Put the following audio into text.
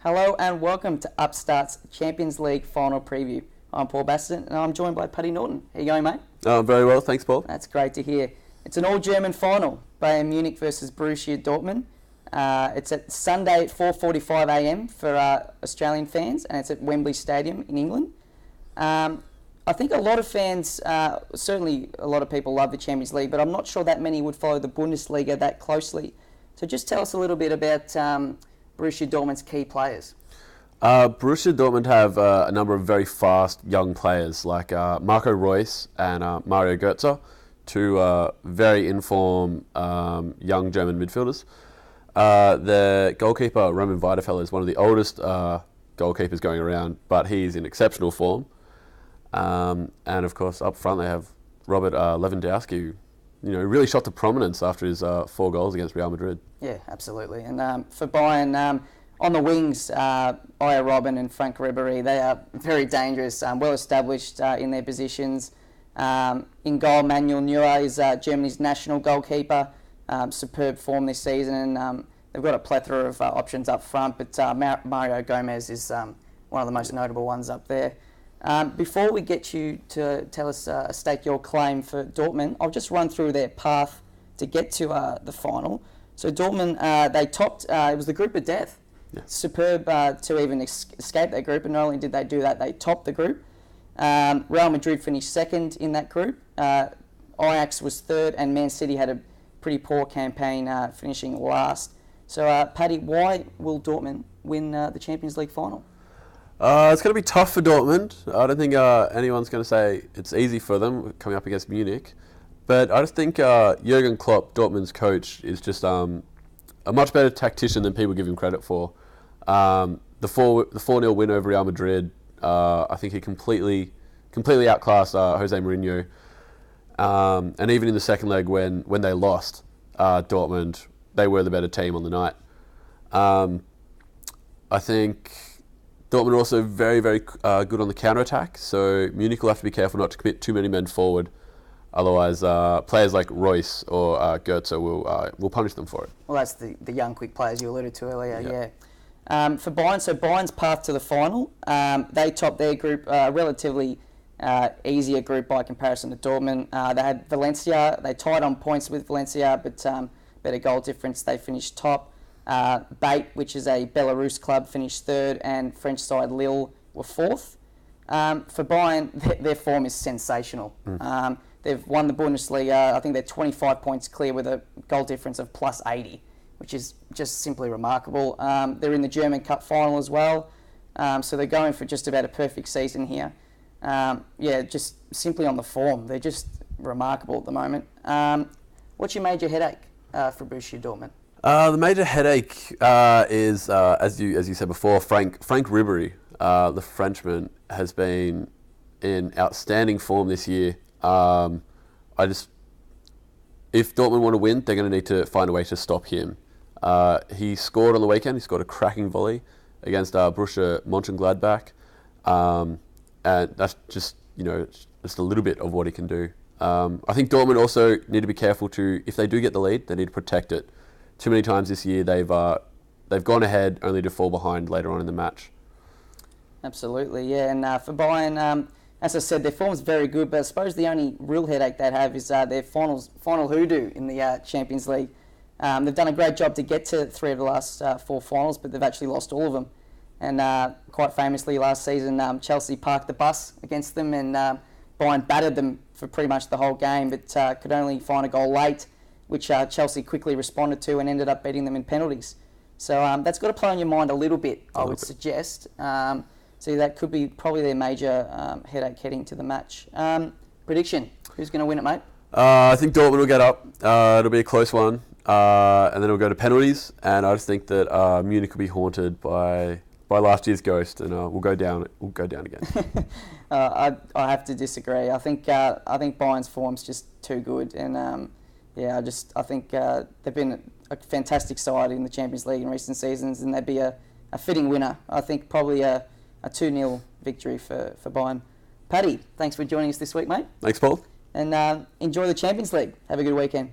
Hello and welcome to Upstart's Champions League final preview. I'm Paul Bastin and I'm joined by Paddy Naughtin. How you going, mate? Very well, thanks, Paul. That's great to hear. It's an all-German final, Bayern Munich versus Borussia Dortmund. It's at Sunday at 4:45 a.m. for Australian fans, and it's at Wembley Stadium in England. I think a lot of fans, certainly a lot of people love the Champions League, but I'm not sure that many would follow the Bundesliga that closely. So just tell us a little bit about Borussia Dortmund's key players. Borussia Dortmund have a number of very fast young players like Marco Reus and Mario Götze, two very informed young German midfielders. The goalkeeper, Roman Weidenfeller, is one of the oldest goalkeepers going around, but he's in exceptional form. And of course, up front they have Robert Lewandowski, who really shot to prominence after his 4 goals against Real Madrid. Yeah, absolutely. And for Bayern, on the wings, Arjen Robben and Frank Ribery, they are very dangerous, well established in their positions. In goal, Manuel Neuer is Germany's national goalkeeper. Superb form this season, and they've got a plethora of options up front, but Mario Gomez is one of the most notable ones up there. Before we get you to tell us, stake your claim for Dortmund, I'll just run through their path to get to the final. So Dortmund, they topped, it was the group of death. Yeah. Superb to even escape that group, and not only did they do that, they topped the group. Real Madrid finished second in that group. Ajax was third, and Man City had a pretty poor campaign, finishing last. So, Paddy, why will Dortmund win the Champions League final? It's going to be tough for Dortmund. I don't think anyone's going to say it's easy for them coming up against Munich. But I just think Jurgen Klopp, Dortmund's coach, is just a much better tactician than people give him credit for. The 4-0 win over Real Madrid, I think he completely outclassed Jose Mourinho. And even in the second leg when they lost, Dortmund, they were the better team on the night. I think Dortmund are also very, very good on the counter-attack, so Munich will have to be careful not to commit too many men forward. Otherwise, players like Reus or Götze will punish them for it. Well, that's the young, quick players you alluded to earlier, yeah. For Bayern, so Bayern's path to the final, they topped their group, relatively easier group by comparison to Dortmund. They had Valencia, they tied on points with Valencia, but better goal difference, they finished top. Bate, which is a Belarus club, finished third, and French side Lille were fourth. For Bayern, their form is sensational. They've won the Bundesliga. I think they're 25 points clear with a goal difference of plus 80, which is just simply remarkable. They're in the German Cup final as well, so they're going for just about a perfect season here. Just simply on the form, they're just remarkable at the moment. What's your major headache for Borussia Dortmund? The major headache is, as you said before, Frank Ribery, the Frenchman, has been in outstanding form this year. If Dortmund want to win, they're going to need to find a way to stop him. He scored on the weekend. He scored a cracking volley against Borussia Mönchengladbach, and that's just a little bit of what he can do. I think Dortmund also need to be careful if they do get the lead, they need to protect it. Too many times this year they've gone ahead only to fall behind later on in the match. Absolutely, yeah. And for Bayern, as I said, their form is very good, but I suppose the only real headache they have is their final hoodoo in the Champions League. They've done a great job to get to 3 of the last 4 finals, but they've actually lost all of them. And quite famously last season, Chelsea parked the bus against them, and Bayern battered them for pretty much the whole game, but could only find a goal late, which Chelsea quickly responded to and ended up beating them in penalties. So that's got to play on your mind a little bit, I would suggest. So that could be probably their major headache heading to the match. Prediction, who's going to win it, mate? I think Dortmund will get up. It'll be a close one, and then it'll go to penalties, and I just think that Munich will be haunted by last year's ghost, and we'll go down again. I have to disagree. I think Bayern's form's just too good, and I think they've been a fantastic side in the Champions League in recent seasons, and they'd be a fitting winner. I think probably a 2-0 victory for Bayern. Paddy, thanks for joining us this week, mate. Thanks, Paul. And enjoy the Champions League. Have a good weekend.